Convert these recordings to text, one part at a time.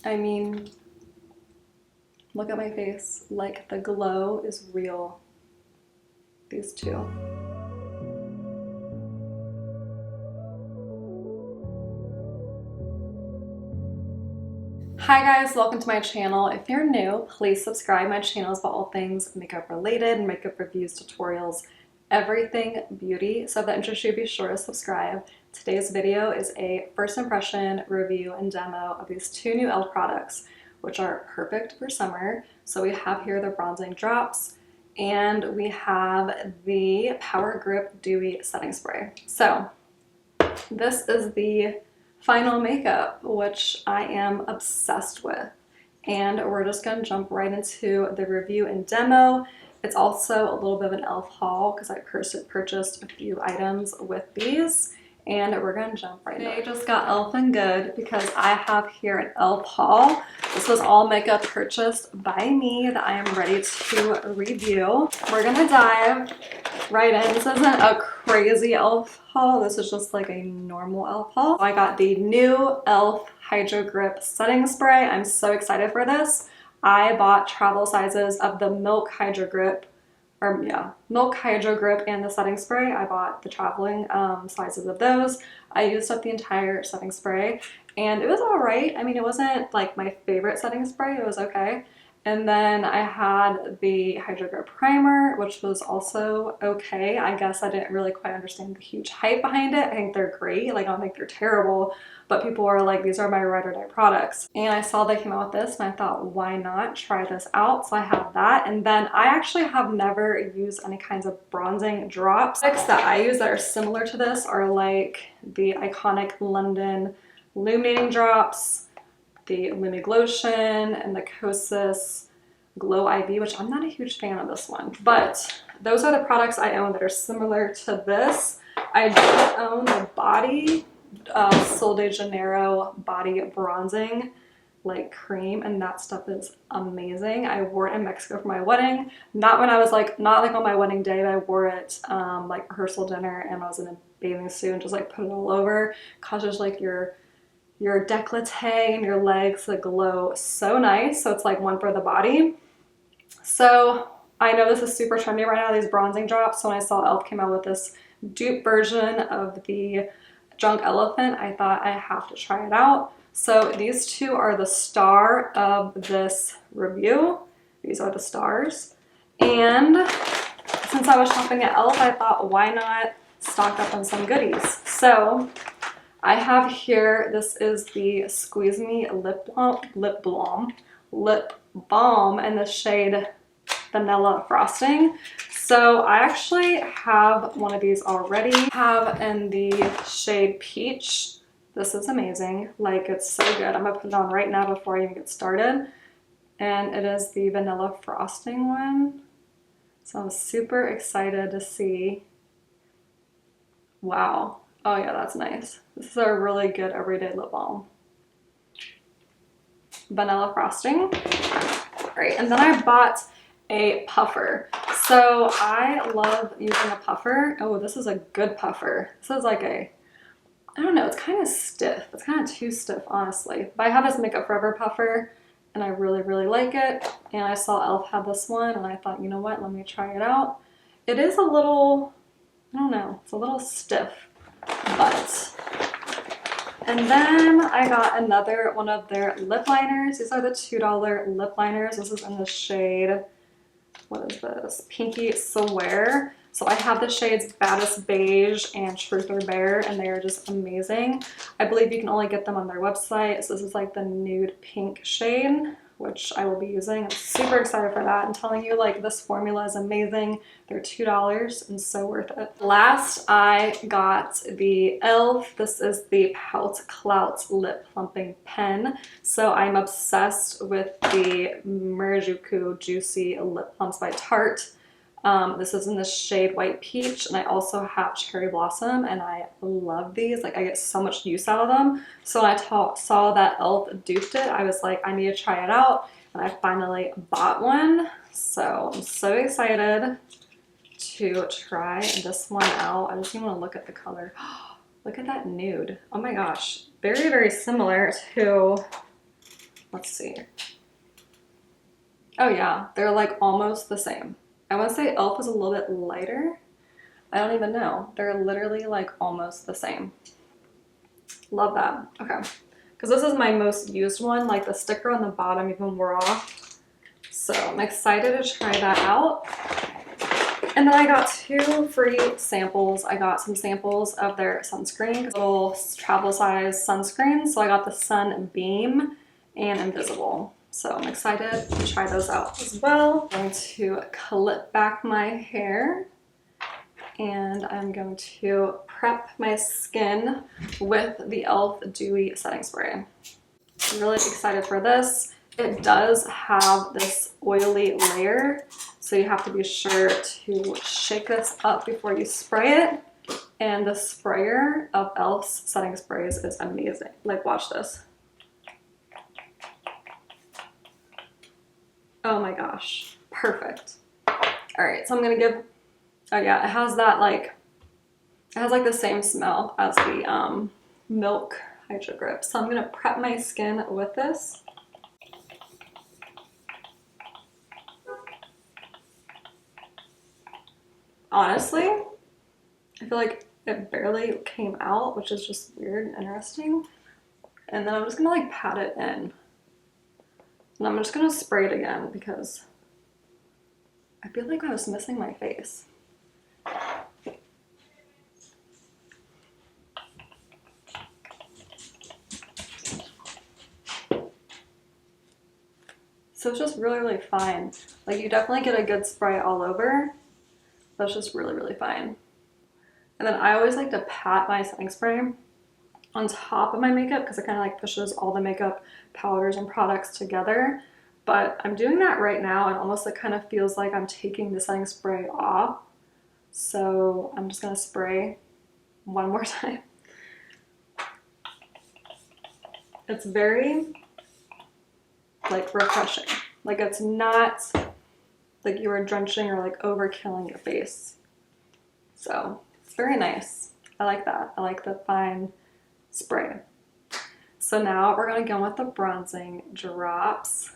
I mean, look at my face. Like, the glow is real. These two. Hi guys, welcome to my channel. If you're new, please subscribe. My channel is about all things makeup related, makeup reviews, tutorials, everything beauty. So if that interests you, be sure to subscribe. Today's video is a first impression review and demo of these two new e.l.f. products, which are perfect for summer. So we have here the bronzing drops, and we have the Power Grip Dewy setting spray. So this is the final makeup, which I am obsessed with. And we're just gonna jump right into the review and demo. It's also a little bit of an e.l.f. haul because I purchased a few items with these, and we're gonna jump right in. I just got e.l.f. and good because I have here an e.l.f. haul. This was all makeup purchased by me that I am ready to review. We're gonna dive right in. This isn't a crazy e.l.f. haul. This is just like a normal e.l.f. haul. So I got the new e.l.f. Hydro Grip setting spray. I'm so excited for this. I bought travel sizes of the Milk Hydro Grip, Milk Hydro Grip and the setting spray. I bought the traveling sizes of those. I used up the entire setting spray and it was all right. I mean, it wasn't like my favorite setting spray. It was okay. And then I had the Hydro Grip primer, which was also okay. I guess I didn't really quite understand the huge hype behind it. I think they're great. Like, I don't think they're terrible, but people are like, these are my ride or die products. And I saw they came out with this and I thought, why not try this out? So I have that. And then I actually have never used any kinds of bronzing drops. Products that I use that are similar to this are like the iconic London illuminating drops, the Lumi Glotion, and the Kosas Glow IV, which I'm not a huge fan of this one, but those are the products I own that are similar to this. I do own the body Sol de Janeiro body bronzing like cream, and that stuff is amazing. I wore it in Mexico for my wedding. Not like on my wedding day, but I wore it like rehearsal dinner, and I was in a bathing suit and just like put it all over. Causes like your décolleté and your legs that glow so nice. So it's like one for the body. So I know this is super trendy right now, these bronzing drops. So when I saw e.l.f. came out with this dupe version of the Drunk Elephant, I thought I have to try it out. So these two are the star of this review. These are the stars. And since I was shopping at e.l.f., I thought, why not stock up on some goodies? So I have here, this is the Squeeze Me lip balm in the shade Vanilla Frosting. So I actually have one of these already. I have in the shade Peach. This is amazing. Like, it's so good. I'm gonna put it on right now before I even get started. And it is the Vanilla Frosting one. So I'm super excited to see. Wow. Oh yeah, that's nice. This is a really good everyday lip balm. Vanilla Frosting. Great. And then I bought a puffer. So I love using a puffer. Oh, this is a good puffer. This is like a, I don't know, it's kind of stiff. It's kind of too stiff, honestly. But I have this Makeup Forever puffer and I really, really like it. And I saw e.l.f. have this one and I thought, you know what, let me try it out. It is a little, I don't know, it's a little stiff. But, and then I got another one of their lip liners. These are the $2 lip liners. This is in the shade, what is this? Pinky Swear. So I have the shades Baddest Beige and Truth or Bear, and they are just amazing. I believe you can only get them on their website. So this is like the nude pink shade, which I will be using. I'm super excited for that. I'm telling you, like, this formula is amazing. They're $2 and so worth it. Last, I got the e.l.f. This is the Pout Clout Lip Plumping Pen. So I'm obsessed with the Murajuku Juicy Lip Plumps by Tarte. This is in the shade White Peach, and I also have Cherry Blossom, and I love these. Like, I get so much use out of them. So when I saw that e.l.f. duped it, I was like, I need to try it out, and I finally bought one. So I'm so excited to try this one out. I just even want to look at the color. Look at that nude. Oh my gosh. Very, very similar to Let's see. Oh yeah, they're like almost the same. I want to say e.l.f. is a little bit lighter. I don't even know. They're literally like almost the same. Love that. Okay. Because this is my most used one. Like the sticker on the bottom even wore off. So I'm excited to try that out. And then I got 2 free samples. I got some samples of their sunscreen, little travel size sunscreens. So I got the Sunbeam and Invisible. So I'm excited to try those out as well. I'm going to clip back my hair and I'm going to prep my skin with the e.l.f. Dewy setting spray. I'm really excited for this. It does have this oily layer, so you have to be sure to shake this up before you spray it. And the sprayer of e.l.f.'s setting sprays is amazing. Like, watch this. Oh my gosh, perfect. All right, so I'm gonna give, oh yeah, it has that like, it has like the same smell as the Milk Hydro Grip. So I'm gonna prep my skin with this. Honestly, I feel like it barely came out, which is just weird and interesting. And then I'm just gonna like pat it in. And I'm just gonna spray it again because I feel like I was missing my face. So it's just really, really fine. Like you definitely get a good spray all over. That's just really, really fine. And then I always like to pat my setting spray on top of my makeup because it kind of like pushes all the makeup powders and products together. But I'm doing that right now and almost it kind of feels like I'm taking the setting spray off. So I'm just gonna spray one more time. It's very like refreshing. Like it's not like you are drenching or like overkilling your face. So it's very nice. I like that. I like the fine spray. So now we're gonna go with the bronzing drops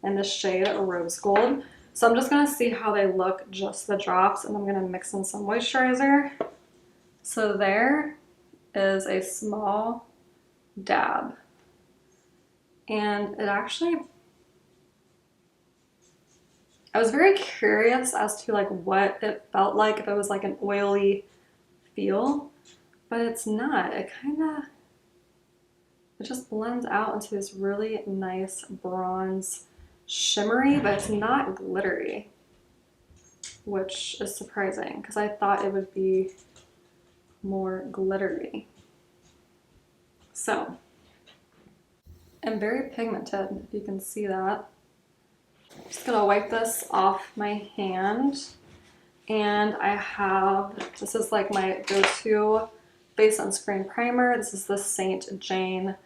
in the shade Rose Gold. So I'm just gonna see how they look, just the drops, and I'm gonna mix in some moisturizer. So there is a small dab. And it actually, I was very curious as to like what it felt like, if it was like an oily feel, but it's not. It just blends out into this really nice bronze shimmery, but it's not glittery, which is surprising because I thought it would be more glittery. So, and very pigmented, if you can see that. I'm just gonna wipe this off my hand. And I have, this is like my go-to face sunscreen primer. This is the St. Jane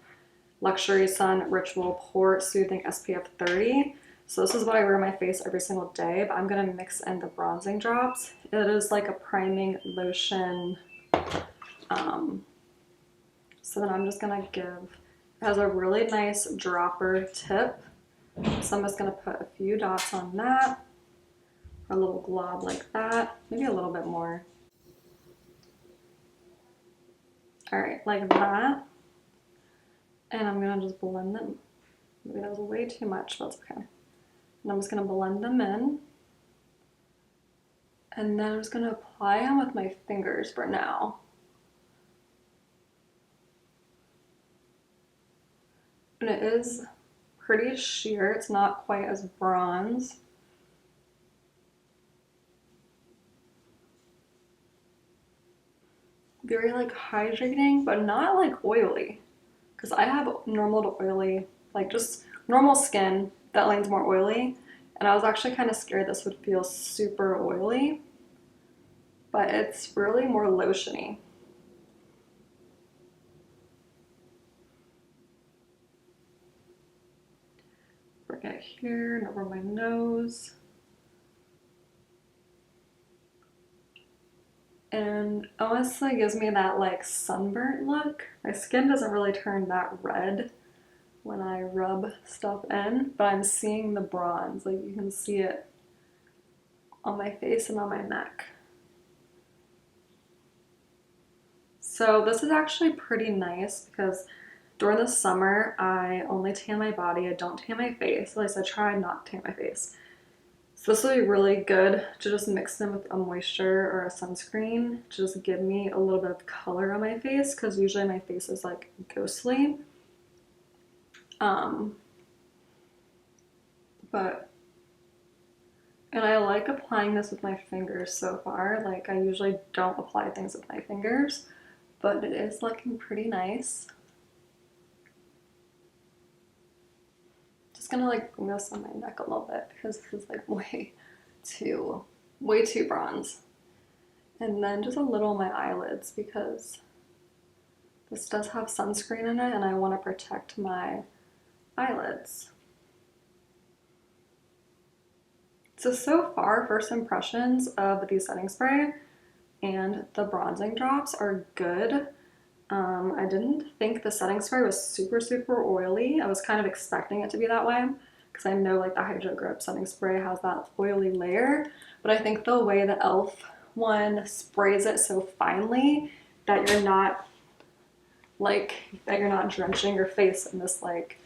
Luxury Sun Ritual Pore Soothing SPF 30. So this is what I wear on my face every single day, but I'm gonna mix in the bronzing drops. It is like a priming lotion. So then I'm just gonna give, it has a really nice dropper tip. So I'm just gonna put a few dots on that, a little glob like that, maybe a little bit more. All right, like that. And I'm gonna just blend them. Maybe that was way too much, but that's okay. And I'm just gonna blend them in. And then I'm just gonna apply them with my fingers for now. And it is pretty sheer, it's not quite as bronze. Very like hydrating, but not like oily. Because I have normal to oily, like just normal skin that leans more oily. And I was actually kind of scared this would feel super oily, but it's really more lotiony. Bring it here and over my nose. And honestly gives me that like sunburnt look. My skin doesn't really turn that red when I rub stuff in, but I'm seeing the bronze. Like you can see it on my face and on my neck. So this is actually pretty nice because during the summer, I only tan my body. I don't tan my face. At least I try not to tan my face. So this will be really good to just mix in with a moisture or a sunscreen to just give me a little bit of color on my face because usually my face is like ghostly. And I like applying this with my fingers so far. Like I usually don't apply things with my fingers, but it is looking pretty nice. Just gonna like bring this on my neck a little bit because this is like way too bronze. And then just a little on my eyelids because this does have sunscreen in it and I want to protect my eyelids. So far, first impressions of the setting spray and the bronzing drops are good. I didn't think the setting spray was super oily. I was kind of expecting it to be that way because I know like the Hydro Grip setting spray has that oily layer, but I think the way the e.l.f. one sprays it so finely that you're not drenching your face in this like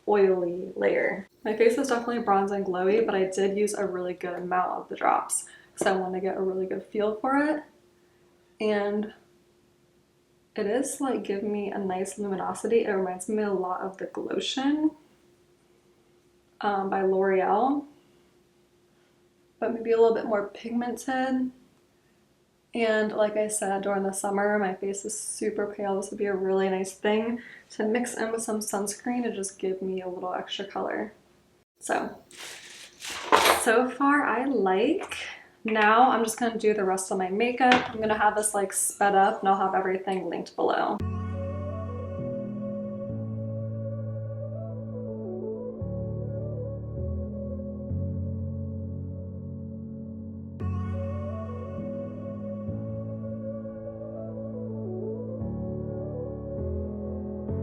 oily layer. My face is definitely bronze and glowy, but I did use a really good amount of the drops because I wanted to get a really good feel for it. And it is like giving me a nice luminosity. It reminds me a lot of the Glotion by L'Oreal, but maybe a little bit more pigmented. And like I said, during the summer, my face is super pale. This would be a really nice thing to mix in with some sunscreen to just give me a little extra color. So far I like. Now I'm just gonna do the rest of my makeup. I'm gonna have this like sped up and I'll have everything linked below.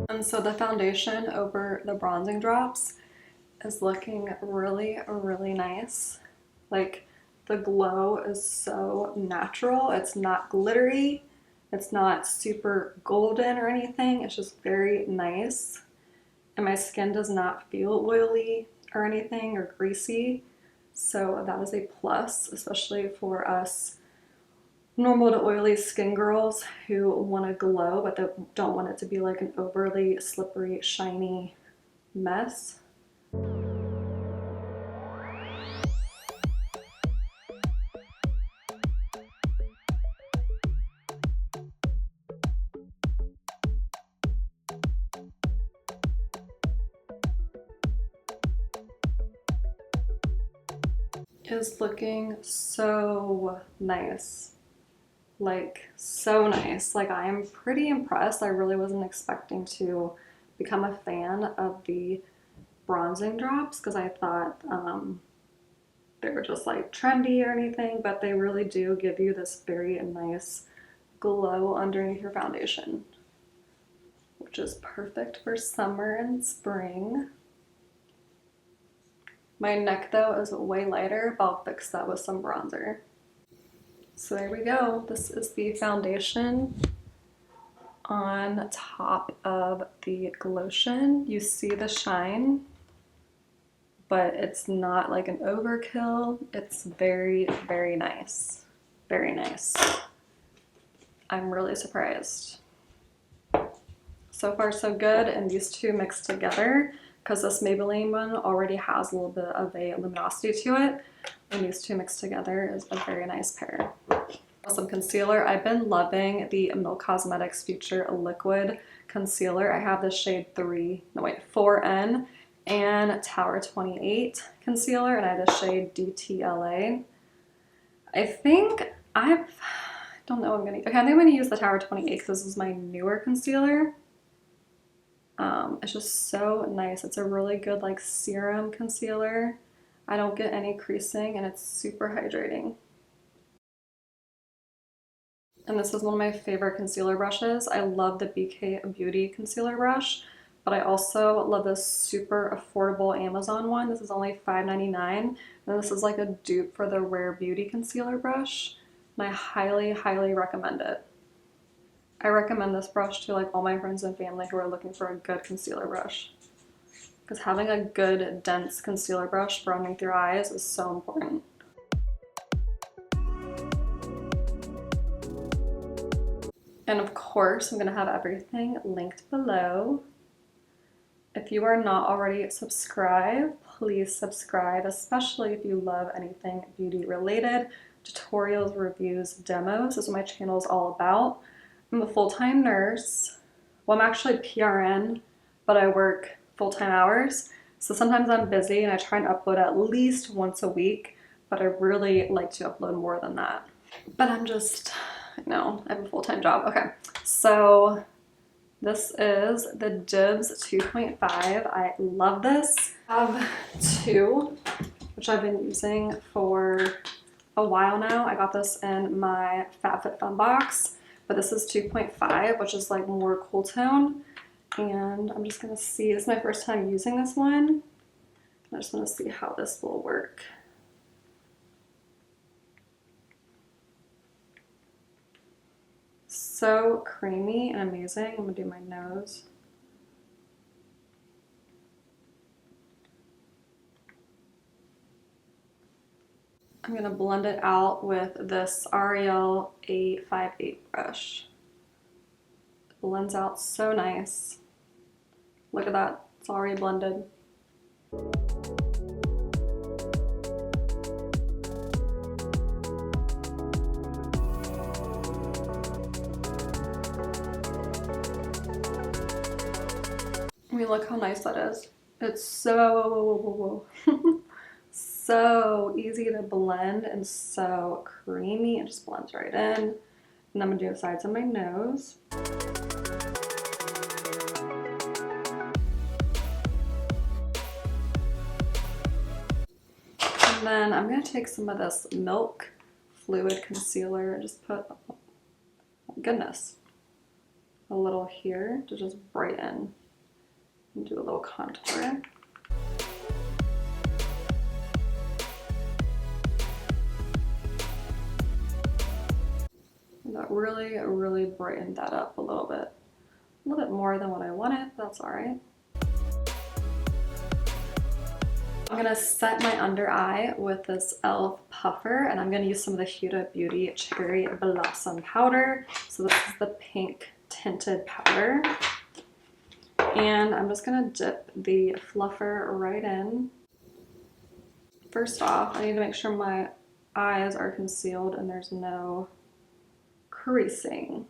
And so the foundation over the bronzing drops is looking really nice. Like the glow is so natural. It's not glittery. It's not super golden or anything. It's just very nice. And my skin does not feel oily or anything or greasy. So that is a plus, especially for us normal to oily skin girls who want to glow but they don't want it to be like an overly slippery, shiny mess. Is looking so nice. Like so nice. Like I am pretty impressed. I really wasn't expecting to become a fan of the bronzing drops because I thought they were just like trendy or anything, but they really do give you this very nice glow underneath your foundation, which is perfect for summer and spring. My neck though is way lighter, but I'll fix that with some bronzer. So there we go. This is the foundation on top of the Glotion. You see the shine, but it's not like an overkill. It's very nice. Very nice. I'm really surprised. So far so good, and these two mixed together because this Maybelline one already has a little bit of a luminosity to it, and these two mixed together is a very nice pair. Some concealer. I've been loving the Milk Cosmetics Future Liquid Concealer. I have the shade 4N and Tower 28 concealer, and I have the shade DTLA. I think I don't know what I'm gonna, okay, I think I'm gonna use the Tower 28 because this is my newer concealer. It's just so nice. It's a really good like serum concealer. I don't get any creasing and it's super hydrating. And this is one of my favorite concealer brushes. I love the BK Beauty concealer brush, but I also love this super affordable Amazon one. This is only $5.99, and this is like a dupe for the Rare Beauty concealer brush, and I highly, highly recommend it. I recommend this brush to like all my friends and family who are looking for a good concealer brush, because having a good dense concealer brush for underneath your eyes is so important. And of course, I'm going to have everything linked below. If you are not already subscribed, please subscribe, especially if you love anything beauty related, tutorials, reviews, demos. This is what my channel is all about. I'm a full-time nurse. Well, I'm actually PRN, but I work full-time hours. So sometimes I'm busy and I try and upload at least once a week, but I really like to upload more than that. But I'm just, no, I have a full-time job. Okay, so this is the Dibs 2.5. I love this. I have two, which I've been using for a while now. I got this in my FabFitFun box, but this is 2.5, which is like more cool tone. And I'm just gonna see, this is my first time using this one. I just wanna see how this will work. So creamy and amazing. I'm gonna do my nose. I'm gonna blend it out with this Ariel 858 brush. It blends out so nice. Look at that, it's already blended. I mean, look how nice that is. It's so, so easy to blend and so creamy. It just blends right in. And I'm gonna do the sides of my nose. And then I'm gonna take some of this Milk Fluid Concealer and just put, oh goodness, a little here to just brighten. And do a little contour. And that really, really brightened that up a little bit more than what I wanted. That's all right. I'm gonna set my under eye with this e.l.f. puffer, and I'm gonna use some of the Huda Beauty Cherry Blossom powder. So this is the pink tinted powder. And I'm just gonna dip the fluffer right in. First off, I need to make sure my eyes are concealed and there's no creasing.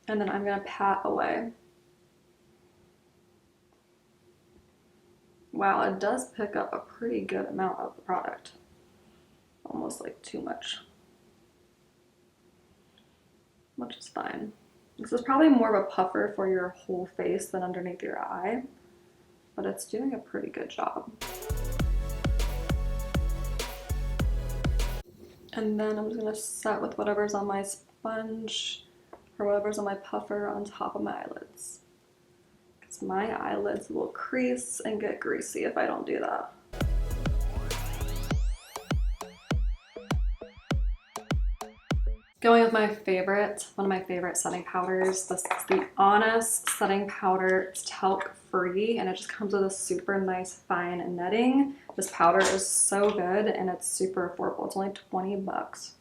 And then I'm gonna pat away. Wow, it does pick up a pretty good amount of the product. Almost like too much. Which is fine. This is probably more of a puffer for your whole face than underneath your eye, but it's doing a pretty good job. And then I'm just gonna set with whatever's on my sponge or whatever's on my puffer on top of my eyelids. Because my eyelids will crease and get greasy if I don't do that. Going with my favorite, one of my favorite setting powders. This is the Honest Setting Powder. It's talc free and it just comes with a super nice fine netting. This powder is so good and it's super affordable. It's only 20 bucks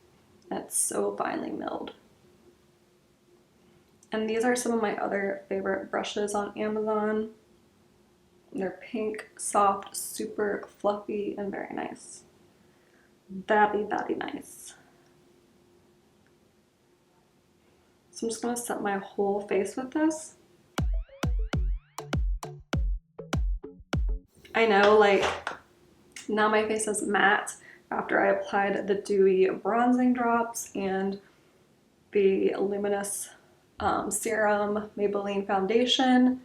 and it's so finely milled. And these are some of my other favorite brushes on Amazon. They're pink, soft, super fluffy, and very nice. Very, very nice. So I'm just gonna set my whole face with this. I know, like, now my face is matte after I applied the Dewy bronzing drops and the Luminous Serum Maybelline foundation,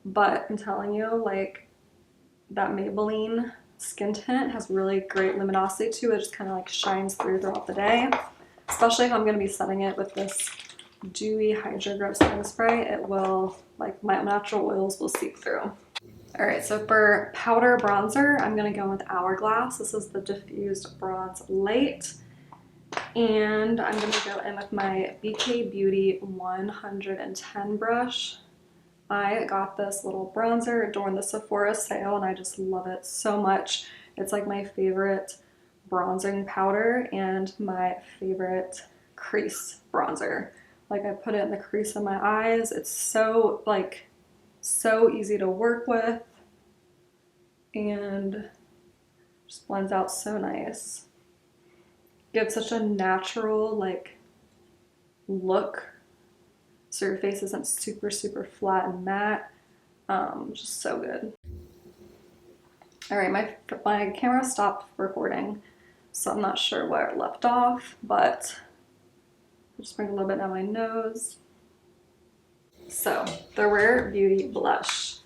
but I'm telling you, like, that Maybelline skin tint has really great luminosity to it. It just kind of like shines through throughout the day, especially if I'm going to be setting it with this Dewy Hydro Grip setting spray. It will like my natural oils will seep through. All right, so for powder bronzer, I'm gonna go with Hourglass. This is the Diffused Bronze Light. And I'm gonna go in with my BK Beauty 110 brush. I got this little bronzer during the Sephora sale and I just love it so much. It's like my favorite bronzing powder and my favorite crease bronzer. Like I put it in the crease of my eyes. It's so so easy to work with and just blends out so nice. Gives such a natural like look so your face isn't super flat and matte. Just so good. All right, my camera stopped recording, so I'm not sure where it left off, but I'll just bring a little bit down my nose. So the Rare Beauty blush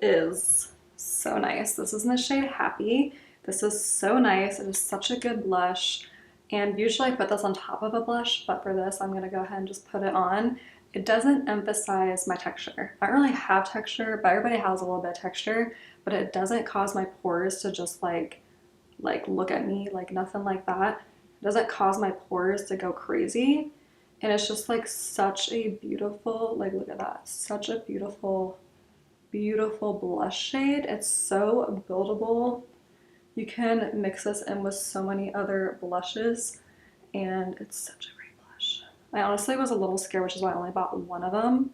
is so nice. This is in the shade Happy. This is so nice. It is such a good blush. And usually I put this on top of a blush, but for this I'm gonna go ahead and just put it on. It doesn't emphasize my texture. I don't really have texture, but everybody has a little bit of texture, but it doesn't cause my pores to just like look at me, like nothing like that. It doesn't cause my pores to go crazy. And it's just like such a beautiful, like look at that, such a beautiful blush shade. It's so buildable. You can mix this in with so many other blushes and it's such a great blush. I honestly was a little scared, which is why I only bought one of them,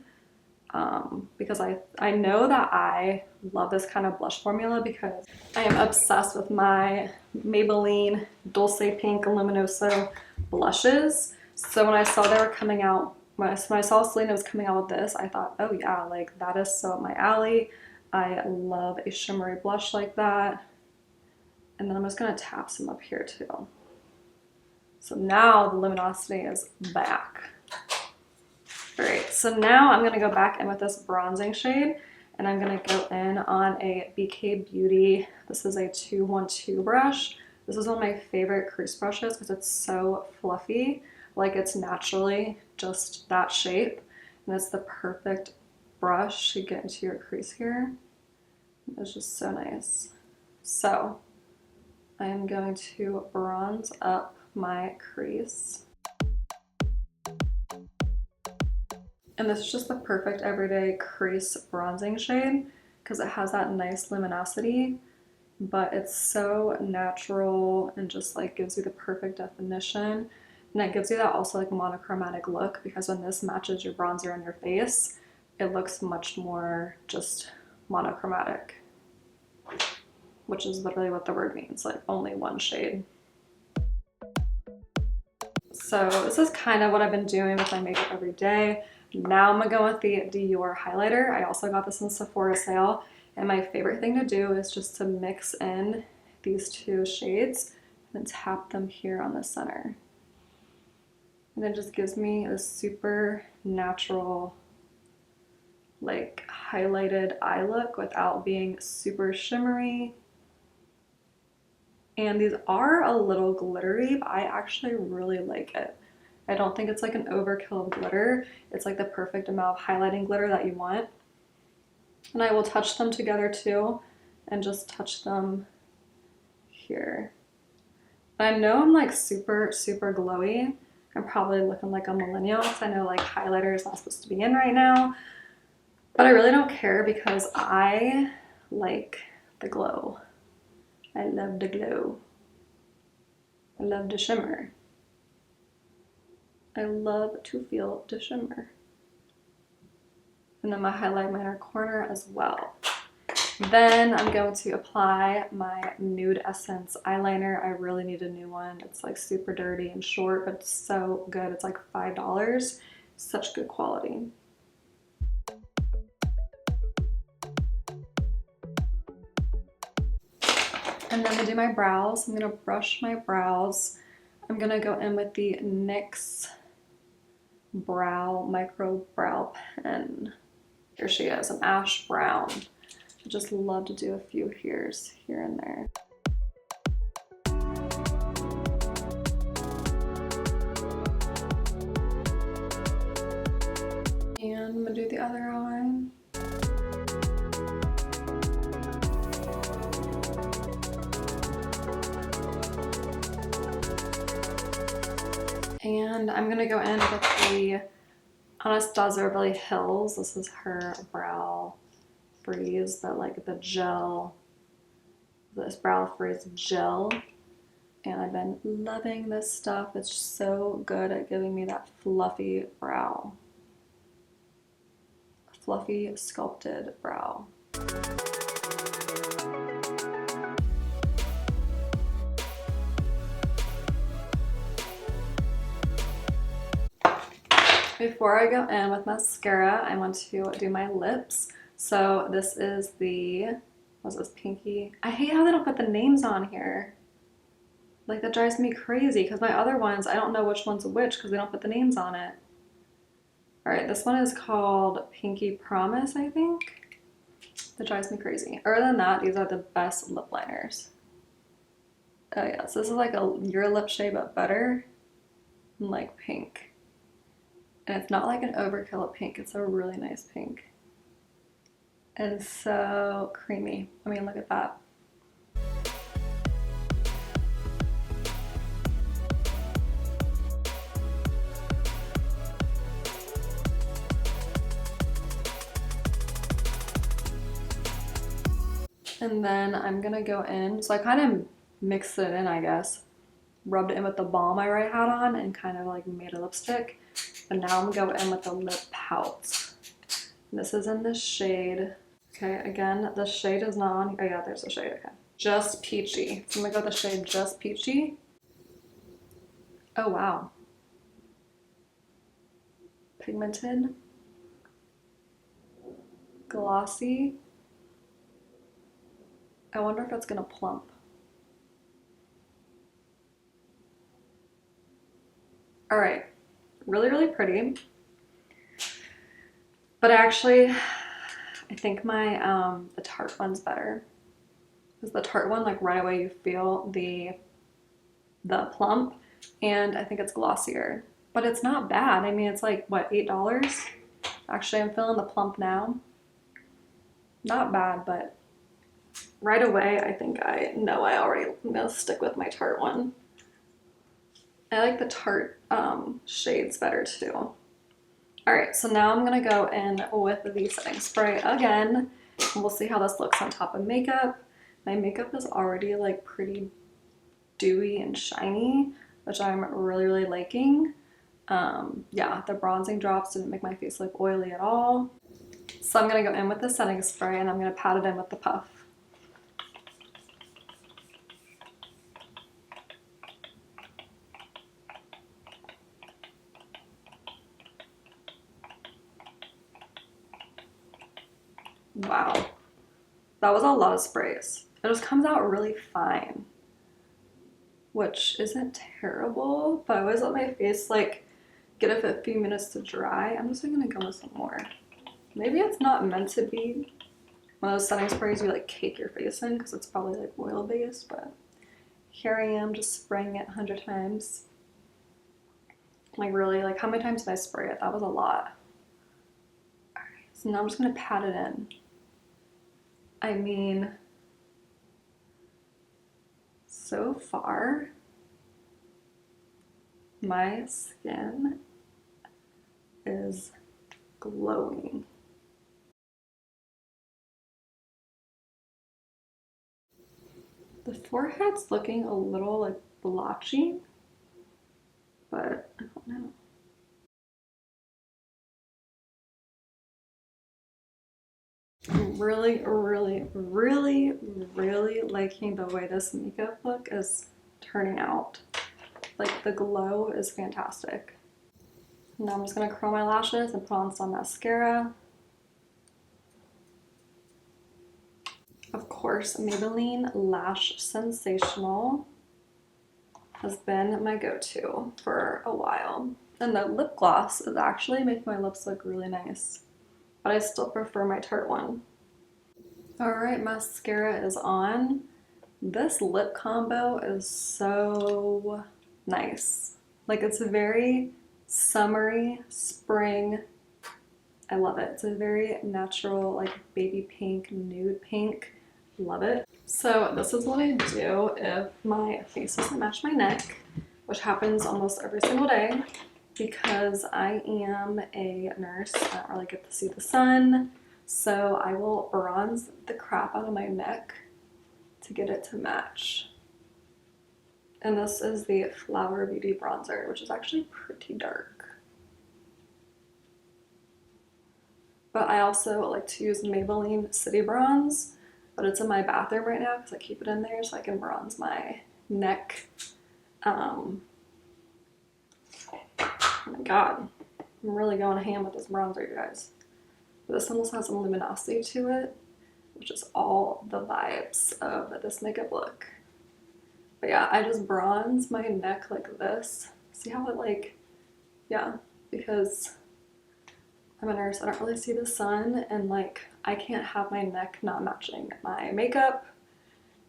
because I know that I love this kind of blush formula because I am obsessed with my Maybelline Dulce Pink Luminoso blushes. So when I saw they were coming out, when I saw Selena was coming out with this, I thought, oh yeah, like that is so up my alley. I love a shimmery blush like that. And then I'm just gonna tap some up here too. So now the luminosity is back. All right, so now I'm gonna go back in with this bronzing shade and I'm gonna go in on a BK Beauty. This is a 212 brush. This is one of my favorite crease brushes because it's so fluffy. Like it's naturally just that shape. And it's the perfect brush to get into your crease here. It's just so nice. So I am going to bronze up my crease. And this is just the perfect everyday crease bronzing shade because it has that nice luminosity, but it's so natural and just like gives you the perfect definition. And it gives you that also like monochromatic look because when this matches your bronzer on your face, it looks much more just monochromatic, which is literally what the word means, like only one shade. So this is kind of what I've been doing with my makeup every day. Now I'm gonna go with the Dior highlighter. I also got this in Sephora sale, and my favorite thing to do is just to mix in these two shades and then tap them here on the center. And it just gives me a super natural, like highlighted eye look without being super shimmery. And these are a little glittery, but I actually really like it. I don't think it's like an overkill of glitter. It's like the perfect amount of highlighting glitter that you want. And I will touch them together too and just touch them here. I know I'm like super glowy. I'm probably looking like a millennial because I know like highlighter is not supposed to be in right now. But I really don't care because I like the glow. I love the glow. I love the shimmer. I love to feel the shimmer. And then my highlight my inner corner as well. Then I'm going to apply my Nude Essence eyeliner. I really need a new one. It's like super dirty and short, but it's so good. It's like $5. Such good quality. And then to do my brows, I'm gonna brush my brows. I'm gonna go in with the NYX Micro Brow Pen. Here she is, an ash brown. I just love to do a few here and there. And I'm gonna do the other eye. And I'm gonna go in with the Anastasia Beverly Hills. This is her brow freeze, but like the gel, this brow freeze gel. And I've been loving this stuff. It's so good at giving me that fluffy brow. Fluffy sculpted brow. Before I go in with mascara, I want to do my lips. So this is the, what's this, Pinky? I hate how they don't put the names on here. Like, that drives me crazy because my other ones, I don't know which one's which because they don't put the names on it. All right, this one is called Pinky Promise, I think. That drives me crazy. Other than that, these are the best lip liners. Oh yeah, so this is like your lip shade but better and like pink. And it's not like an overkill of pink, it's a really nice pink. And so creamy. I mean, look at that. And then I'm gonna go in, so I kind of mixed it in, I guess. Rubbed it in with the balm I already had on and kind of like made a lipstick. But now I'm gonna go in with the lip pout. This is in the shade. Okay, again, the shade is not on. Oh yeah, there's the shade, okay. Just Peachy. So I'm gonna go with the shade Just Peachy. Oh wow. Pigmented. Glossy. I wonder if it's gonna plump. All right, really, really pretty. But actually, I think my the Tarte one's better. Because the Tarte one, like right away you feel the plump, and I think it's glossier. But it's not bad. I mean, it's like, what, $8? Actually, I'm feeling the plump now. Not bad, but right away, I think I know I'm gonna stick with my Tarte one. I like the Tarte shades better too. All right, so now I'm gonna go in with the setting spray again. And we'll see how this looks on top of makeup. My makeup is already like pretty dewy and shiny, which I'm really, really liking. Yeah, the bronzing drops didn't make my face look oily at all. So I'm gonna go in with the setting spray and I'm gonna pat it in with the puff. Wow, that was a lot of sprays. It just comes out really fine, which isn't terrible, but I always let my face like get a few minutes to dry. I'm just gonna go with some more. Maybe it's not meant to be one of those setting sprays you like cake your face in because it's probably like oil based, but here I am just spraying it 100 times. Like really, like how many times did I spray it? That was a lot. All right, so now I'm just gonna pat it in. I mean, so far, my skin is glowing. The forehead's looking a little like blotchy, but I don't know. I'm really, really, really, really liking the way this makeup look is turning out. Like the glow is fantastic. Now I'm just gonna curl my lashes and put on some mascara. Of course, Maybelline Lash Sensational has been my go-to for a while. And the lip gloss is actually making my lips look really nice, but I still prefer my Tarte one. All right, mascara is on. This lip combo is so nice. Like, it's a very summery, spring. I love it. It's a very natural, like baby pink, nude pink. Love it. So this is what I do if my face doesn't match my neck, which happens almost every single day because I am a nurse. I don't really get to see the sun, so I will bronze the crap out of my neck to get it to match. And this is the Flower Beauty bronzer, which is actually pretty dark. But I also like to use Maybelline City Bronze, but it's in my bathroom right now because I keep it in there so I can bronze my neck. Oh my god, I'm really going ham with this bronzer, you guys. But this almost has some luminosity to it, which is all the vibes of this makeup look. But yeah, I just bronze my neck like this. See how it like, yeah, because I'm a nurse, I don't really see the sun, and like I can't have my neck not matching my makeup,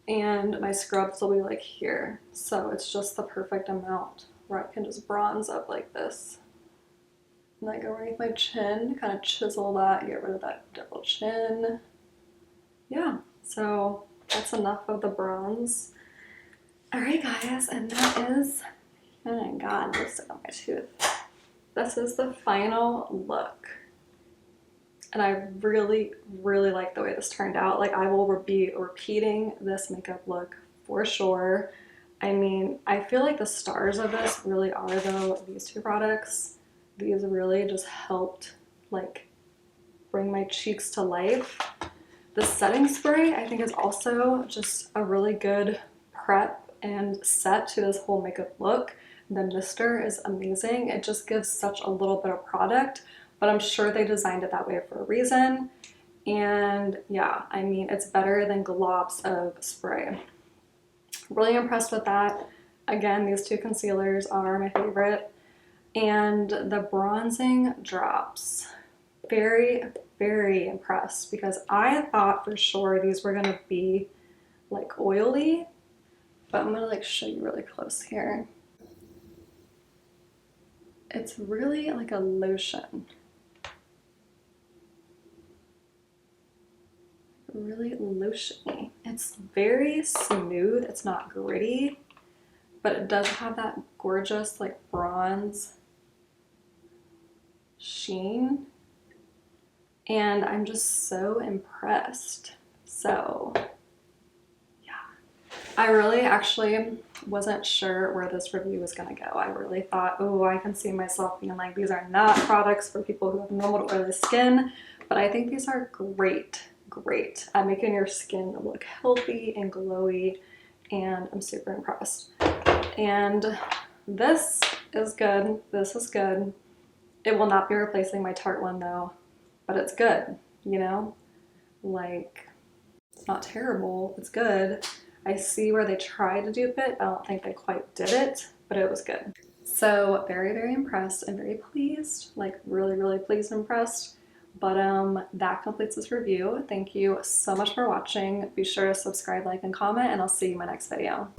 and my scrubs will be like here. So it's just the perfect amount where I can just bronze up like this. And I go underneath my chin, kind of chisel that, get rid of that double chin. Yeah, so that's enough of the bronze. Alright guys, and that is, oh my god, lipstick on my tooth. This is the final look. And I really, really like the way this turned out. Like, I will be repeating this makeup look for sure. I mean, I feel like the stars of this really are, though, these two products. These really just helped, like, bring my cheeks to life. The setting spray, I think, is also just a really good prep and set to this whole makeup look. The mister is amazing. It just gives such a little bit of product, but I'm sure they designed it that way for a reason. And yeah, I mean, it's better than globs of spray. Really impressed with that. Again, these two concealers are my favorite. And the bronzing drops. Very, very impressed because I thought for sure these were gonna be like oily, but I'm gonna like show you really close here. It's really like a lotion. Really lotiony. It's very smooth. It's not gritty, but it does have that gorgeous like bronze sheen. And I'm just so impressed. So I really actually wasn't sure where this review was gonna go. I really thought, oh, I can see myself being like, these are not products for people who have normal to oily skin, but I think these are great at making your skin look healthy and glowy, and I'm super impressed. And this is good. This is good. It will not be replacing my Tarte one though, but it's good, you know? Like, it's not terrible, it's good. I see where they tried to dupe it. I don't think they quite did it, but it was good. So very, very impressed and very pleased, like really, really pleased and impressed. But that completes this review. Thank you so much for watching. Be sure to subscribe, like, and comment, and I'll see you in my next video.